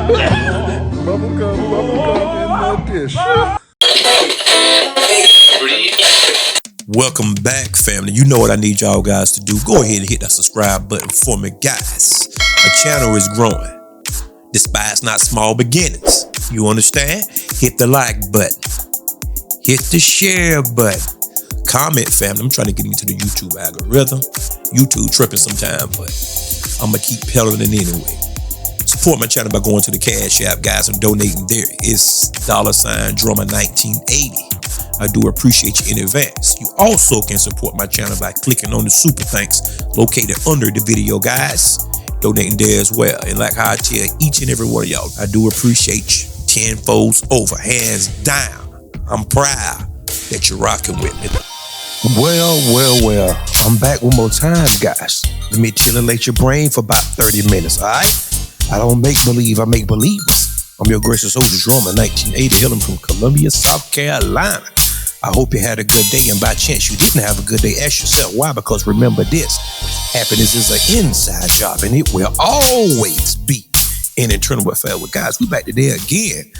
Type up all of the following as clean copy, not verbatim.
Bubblegum in the dish. Welcome back, family. You know what I need y'all guys to do. Go ahead and hit that subscribe button for me, guys. My channel is growing. Despise not small beginnings. You understand? Hit the like button. Hit the share button. Comment, family. I'm trying to get into the YouTube algorithm. YouTube tripping sometime, but I'm going to keep peddling it anyway. Support my channel by going to the Cash App, guys, and donating there. It's $Drummer1980. I do appreciate you in advance. You also can support my channel by clicking on the super thanks located under the video, guys. Donating there as well. And like how I tell each and every one of y'all, I do appreciate you tenfolds over, hands down. I'm proud that you're rocking with me. Well. I'm back one more time, guys. Let me titillate your brain for about 30 minutes, all right? I don't make believe, I make believers. I'm your gracious soldier, Drummer 1980, hailing from Columbia, South Carolina. I hope you had a good day, and by chance you didn't have a good day, ask yourself why, because remember this, happiness is an inside job, and it will always be an internal affair. Well, guys, we back today again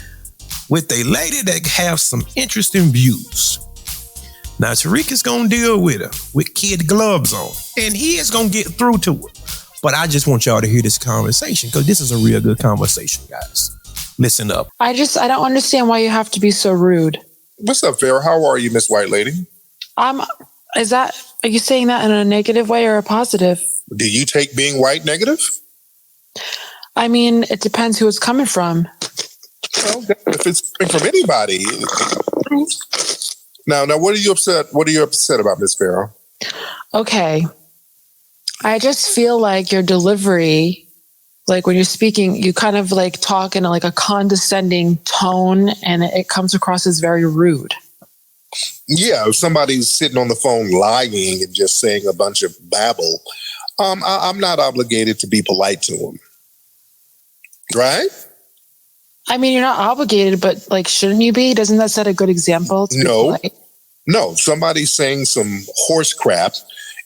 with a lady that have some interesting views. Now, Tariq is going to deal with her with kid gloves on, and he is going to get through to her. But I just want y'all to hear this conversation because this is a real good conversation, guys. Listen up. I don't understand why you have to be so rude. What's up, Farrah? How are you, Miss White Lady? Are you saying that in a negative way or a positive? Do you take being white negative? I mean, it depends who it's coming from. Well, if it's coming from anybody. Now, what are you upset about, Miss Farrah? Okay. I just feel like your delivery, like when you're speaking, you kind of like talk in like a condescending tone, and it comes across as very rude. Yeah, if somebody's sitting on the phone lying and just saying a bunch of babble, I'm not obligated to be polite to them. Right? I mean, you're not obligated, but like, shouldn't you be? Doesn't that set a good example? No. Somebody's saying some horse crap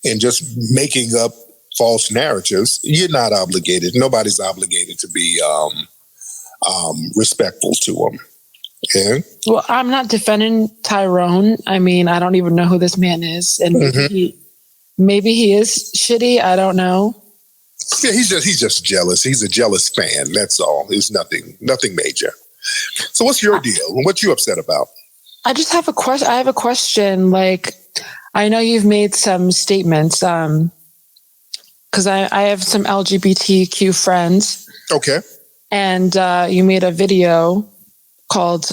and just making up false narratives. You're not obligated. Nobody's obligated to be respectful to them. Yeah. Well, I'm not defending Tyrone. I mean, I don't even know who this man is, and maybe he is shitty. I don't know. Yeah, he's just jealous. He's a jealous fan. That's all. There's nothing major. So what's your deal? What you upset about? I just have a question. I have a question. Like, I know you've made some statements, because I have some LGBTQ friends. Okay. And you made a video called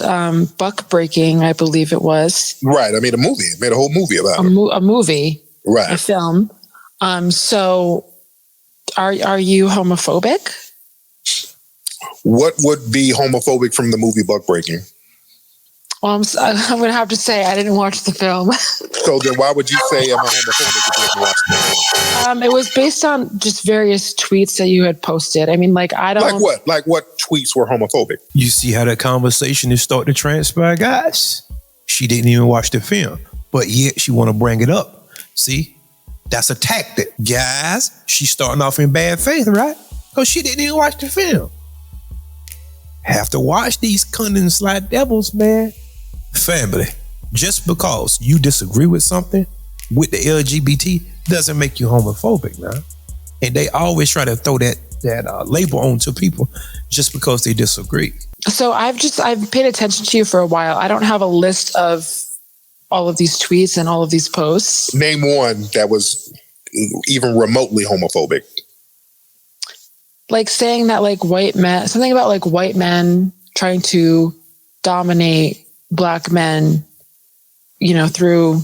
Buck Breaking, I believe it was. Right. I made a movie. I made a whole movie about it. A movie. Right. A film. So are you homophobic? What would be homophobic from the movie Buck Breaking? Well, I'm going to have to say I didn't watch the film. So then why would you say I'm homophobic if you didn't watch the film? It was based on just various tweets that you had posted. I mean, like, I don't... Like what? Like what tweets were homophobic? You see how that conversation is starting to transpire, guys? She didn't even watch the film, but yet she want to bring it up. See? That's a tactic. Guys, she's starting off in bad faith, right? Because she didn't even watch the film. Have to watch these cunning sly devils, man. Family, just because you disagree with something with the LGBT doesn't make you homophobic, man. And they always try to throw that label onto people just because they disagree. So I've paid attention to you for a while. I don't have a list of all of these tweets and all of these posts. Name one that was even remotely homophobic. Like saying that like white men, something about like white men trying to dominate Black men, you know, through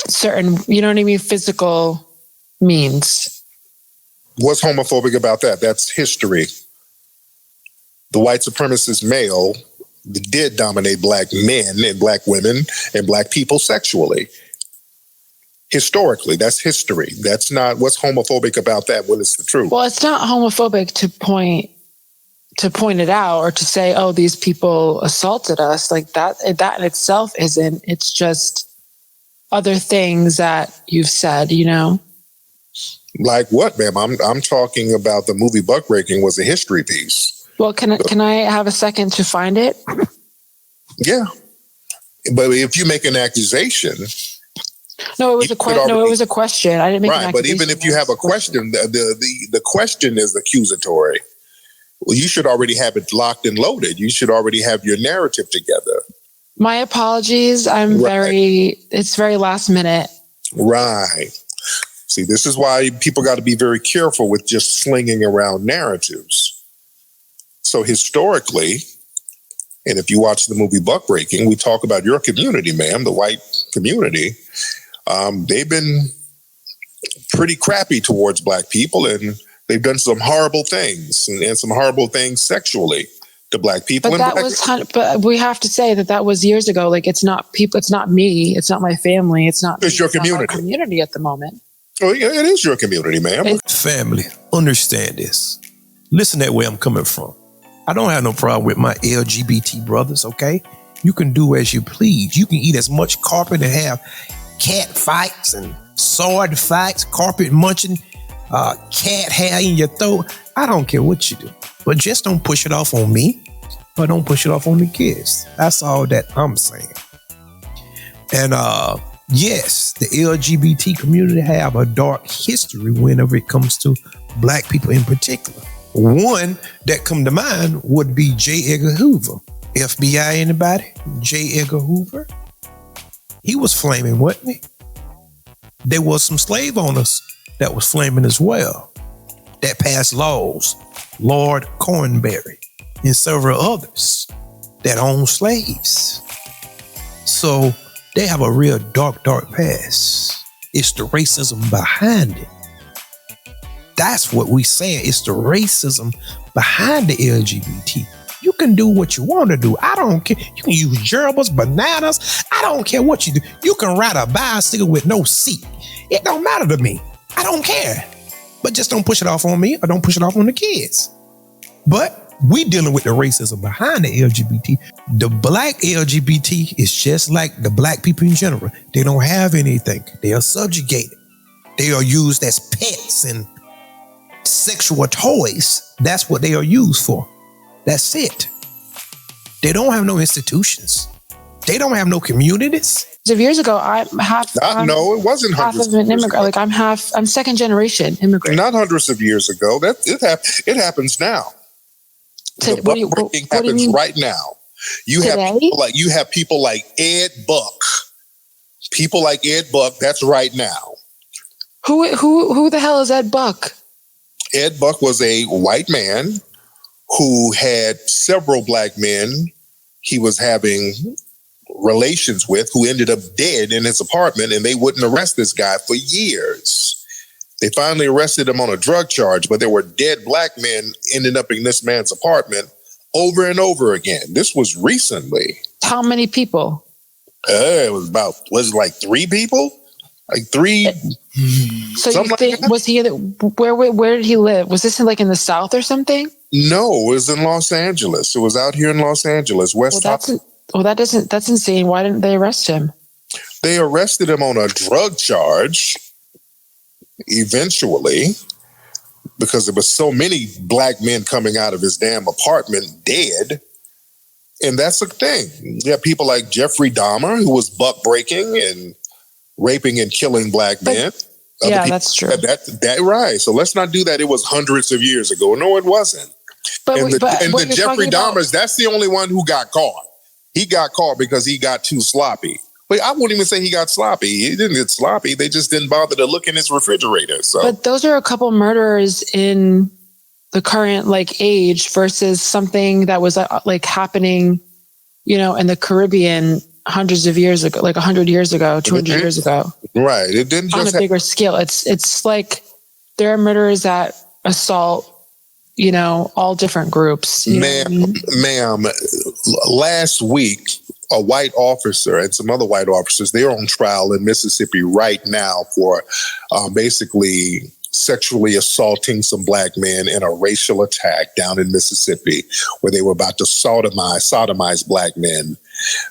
certain, you know what I mean, physical means. What's homophobic about that? That's history. The white supremacist male did dominate Black men and Black women and Black people sexually. Historically, that's history. That's not what's homophobic about that. Well, it's the truth. Well, it's not homophobic to point it out or to say, oh, these people assaulted us. Like that in itself isn't. It's just other things that you've said, you know? Like what, ma'am? I'm talking about the movie Buckbreaking was a history piece. Well, can I have a second to find it? Yeah. But if you make an accusation... No, it was a question. No, it was a question. I didn't make an accusation. But even if you have a question, the question is accusatory. Well, you should already have it locked and loaded. You should already have your narrative together. My apologies. It's very last minute. Right. See, this is why people got to be very careful with just slinging around narratives. So historically, and if you watch the movie Buckbreaking, we talk about your community, ma'am, the white community. They've been pretty crappy towards black people, and they've done some horrible things and some horrible things sexually to black people. But we have to say that was years ago. Like, it's not people. It's not me. It's not my family. It's your community. Not our community at the moment. Oh, yeah, it is your community, ma'am. Family, understand this. Listen that way I'm coming from. I don't have no problem with my LGBT brothers, okay? You can do as you please. You can eat as much carpet and have cat fights and sword fights, carpet munching, cat hair in your throat. I don't care what you do, but just don't push it off on me, or don't push it off on the kids. That's all that I'm saying. And yes, the LGBT community have a dark history whenever it comes to black people in particular. One that come to mind would be J. Edgar Hoover. FBI, anybody? J. Edgar Hoover? He was flaming, wasn't he? There was some slave owners that was flaming as well, that passed laws. Lord Cornbury and several others that owned slaves. So they have a real dark past. It's the racism behind it. That's what we saying. It's the racism behind the LGBT. You can do what you want to do. I don't care. You can use gerbils, bananas. I don't care what you do. You can ride a bicycle with no seat. It don't matter to me. I don't care. But just don't push it off on me, or don't push it off on the kids. But we dealing with the racism behind the LGBT. The black LGBT is just like the black people in general. They don't have anything. They are subjugated. They are used as pets and sexual toys. That's what they are used for. That's it. They don't have no institutions. They don't have no communities. Years ago, no, it wasn't hundreds of an immigrant. Like I'm second generation immigrant. Not hundreds of years ago. It happens now. The buck-breaking happens right now. You have people like Ed Buck. People like Ed Buck. That's right now. Who the hell is Ed Buck? Ed Buck was a white man who had several black men he was having relations with, who ended up dead in his apartment, and they wouldn't arrest this guy for years. They finally arrested him on a drug charge, but there were dead black men ended up in this man's apartment over and over again. This was recently. How many people? It was like 3 people? Like 3. So you think, was he, where did he live? Was this in the South or something? No, it was in Los Angeles. It was out here in Los Angeles, that's insane. Why didn't they arrest him? They arrested him on a drug charge eventually, because there was so many black men coming out of his damn apartment dead. And that's the thing. You have people like Jeffrey Dahmer, who was buck breaking and raping and killing black men. Yeah, that's true. That right. So let's not do that. It was hundreds of years ago. No, it wasn't. The Jeffrey Dahmers, that's the only one who got caught. He got caught because he got too sloppy. But I wouldn't even say he got sloppy. He didn't get sloppy. They just didn't bother to look in his refrigerator. So. But those are a couple murders in the current age versus something that was happening, in the Caribbean hundreds of years ago, 100 years ago, 200 years ago. Right. It didn't just on a bigger scale. It's like there are murders that assault, all different groups. Ma'am, last week, a white officer and some other white officers, they're on trial in Mississippi right now for basically sexually assaulting some black men in a racial attack down in Mississippi, where they were about to sodomize black men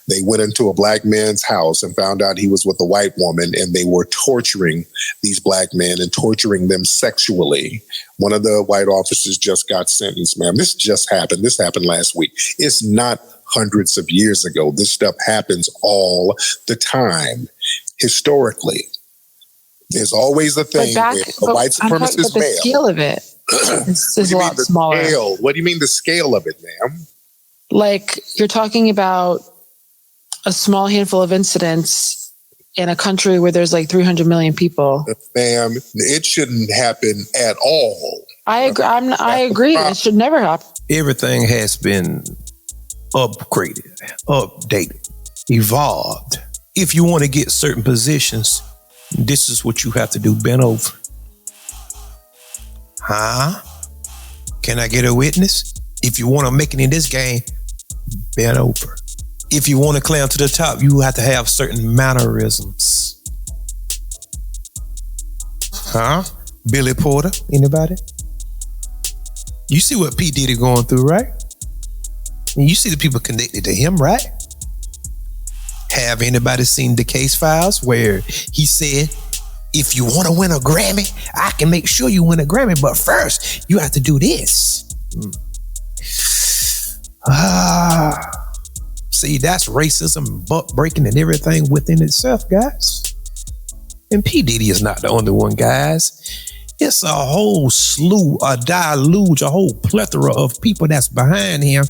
They went into a black man's house and found out he was with a white woman, and they were torturing these black men and torturing them sexually. One of the white officers just got sentenced, ma'am. This just happened. This happened last week. It's not hundreds of years ago. This stuff happens all the time. Historically, there's always a thing where a white supremacist the male. scale of it is a lot smaller. Scale? What do you mean the scale of it, ma'am? Like, you're talking about a small handful of incidents in a country where there's like 300 million people. Ma'am, it shouldn't happen at all. I agree. I agree. It should never happen. Everything has been upgraded, updated, evolved. If you want to get certain positions, this is what you have to do. Bend over. Huh? Can I get a witness? If you want to make it in this game, bend over. If you want to climb to the top, you have to have certain mannerisms. Huh? Billy Porter, anybody? You see what P. Diddy going through, right? And you see the people connected to him, right? Have anybody seen the case files where he said, if you want to win a Grammy, I can make sure you win a Grammy, but first, you have to do this. See, that's racism, butt breaking, and everything within itself, guys. And P. Diddy is not the only one, guys. It's a whole slew, a deluge, a whole plethora of people that's behind him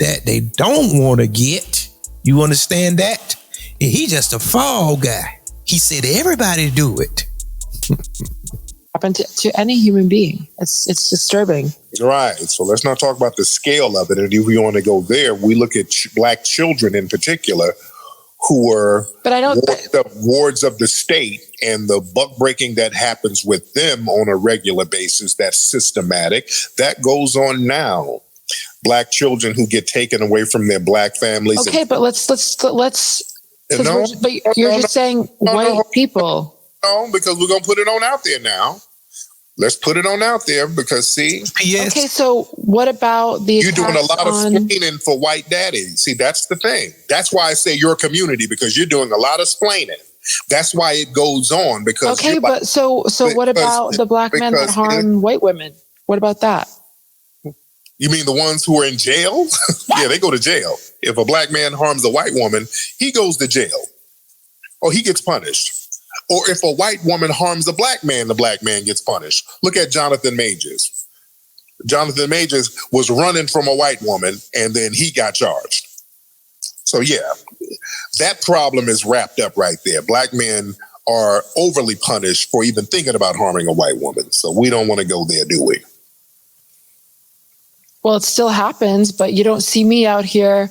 that they don't want to get. You understand that? And he just a fall guy. He said everybody do it. Happen to any human being. It's disturbing. Right. So let's not talk about the scale of it. And if we want to go there, we look at black children in particular who were wards of the state, and the buck breaking that happens with them on a regular basis, that's systematic. That goes on now. Black children who get taken away from their black families. Okay, but let's. But you're just saying white people. No, because we're gonna put it on out there now. Let's put it on out there because see. Yes. Okay, so what about the? You're doing a lot of splaining for white daddy. See, that's the thing. That's why I say your community, because you're doing a lot of splaining. That's why it goes on because. Okay, but so what about the black men that harm white women? What about that? You mean the ones who are in jail? Yeah, they go to jail. If a black man harms a white woman, he goes to jail, or he gets punished. Or if a white woman harms a black man, the black man gets punished. Look at Jonathan Majors. Jonathan Majors was running from a white woman, and then he got charged. So yeah, that problem is wrapped up right there. Black men are overly punished for even thinking about harming a white woman. So we don't want to go there, do we? Well, it still happens, but you don't see me out here,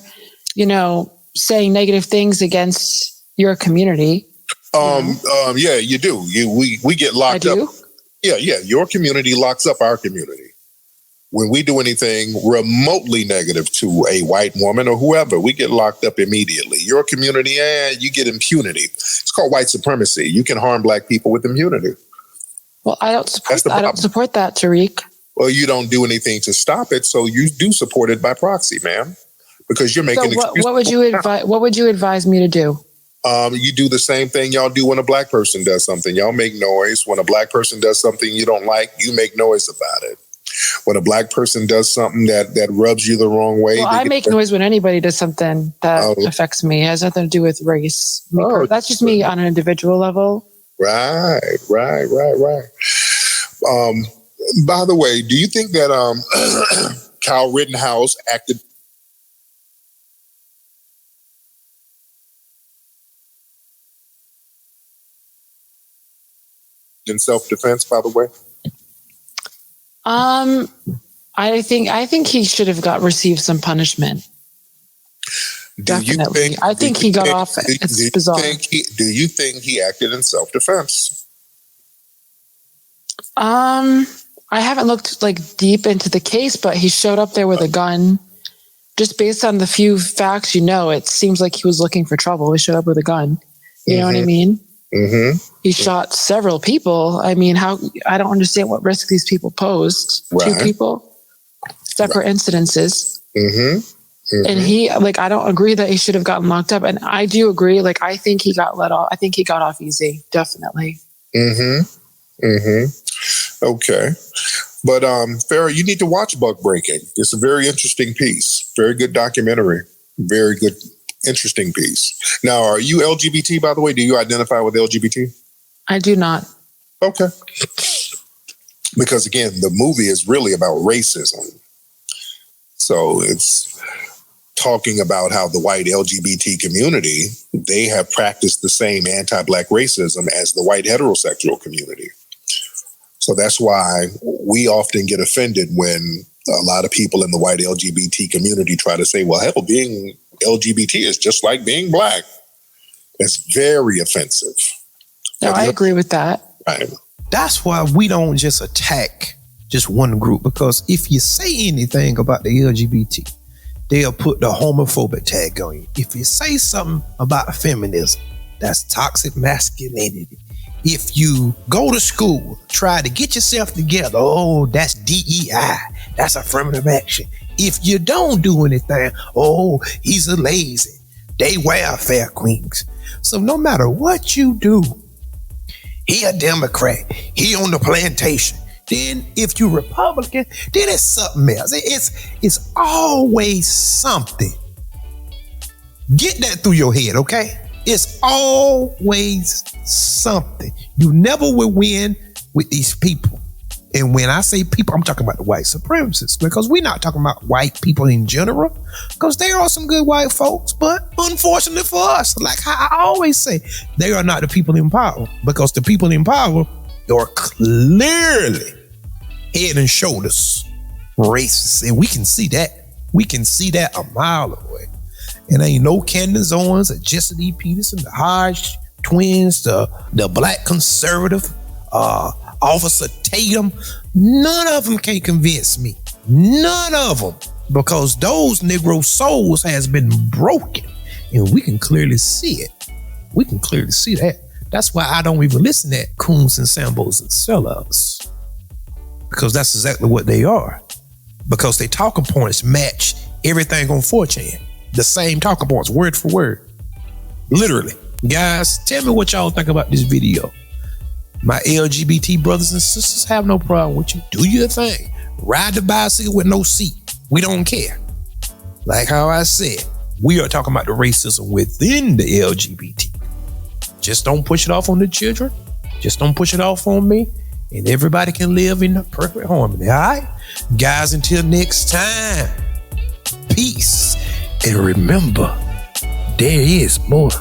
saying negative things against your community. Yeah, you do. We get locked up. Yeah. Your community locks up our community. When we do anything remotely negative to a white woman or whoever, we get locked up immediately. Your community, you get impunity. It's called white supremacy. You can harm black people with impunity. Well, I don't support that, Tariq. Well, you don't do anything to stop it, so you do support it by proxy, ma'am, because you're making excuses. What would you advise me to do? You do the same thing y'all do when a black person does something. Y'all make noise. When a black person does something you don't like, you make noise about it. When a black person does something that rubs you the wrong way. Well, I make noise when anybody does something that affects me. It has nothing to do with race. That's just me on an individual level. Right. By the way, do you think that Kyle Rittenhouse acted in self-defense, by the way? I think he should have received some punishment. Definitely. I think he got off. It's bizarre. Do you think he acted in self-defense? I haven't looked deep into the case, but he showed up there with a gun. Just based on the few facts, it seems like he was looking for trouble. He showed up with a gun. You know what I mean? Mm-hmm. He shot several people. I mean, I don't understand what risk these people posed. Right. 2 people, separate incidences. Mm-hmm. And he, like, I don't agree that he should have gotten locked up. And I do agree. Like, I think he got let off. I think he got off easy. Definitely. Okay. But Farrah, you need to watch Buck Breaking. It's a very interesting piece. Very good documentary. Very good, interesting piece. Now, are you LGBT, by the way? Do you identify with LGBT? I do not. Okay. Because again, the movie is really about racism. So it's talking about how the white LGBT community, they have practiced the same anti-Black racism as the white heterosexual community. So that's why we often get offended when a lot of people in the white LGBT community try to say, well, hell, being LGBT is just like being Black. It's very offensive. No, I agree with that. Right. That's why we don't just attack just one group, because if you say anything about the LGBT, they'll put the homophobic tag on you. If you say something about feminism, that's toxic masculinity. If you go to school, try to get yourself together, oh, that's DEI. That's affirmative action. If you don't do anything, oh, he's a lazy. They welfare queens. So no matter what you do, he a Democrat, he on the plantation. Then if you Republican, then it's something else. It's always something. Get that through your head, okay? It's always something. You never will win with these people. And when I say people, I'm talking about the white supremacists, because we're not talking about white people in general, because there are some good white folks, but unfortunately for us, like I always say, they are not the people in power, because the people in power are clearly head and shoulders racist. And we can see that. We can see that a mile away. And ain't no Candace Owens or Jesse D. Peterson, the Hodge twins, the Black conservative, Officer Tatum, none of them can convince me. None of them. Because those Negro souls has been broken. And we can clearly see it. We can clearly see that. That's why I don't even listen to coons and sambos and sellouts. Because that's exactly what they are. Because their talking points match everything on 4chan. The same talking points, word for word. Literally. Guys, tell me what y'all think about this video. My LGBT brothers and sisters have no problem with you. Do your thing. Ride the bicycle with no seat. We don't care. Like how I said, we are talking about the racism within the LGBT. Just don't push it off on the children. Just don't push it off on me. And everybody can live in perfect harmony. All right? Guys, until next time. Peace. And remember, there is more.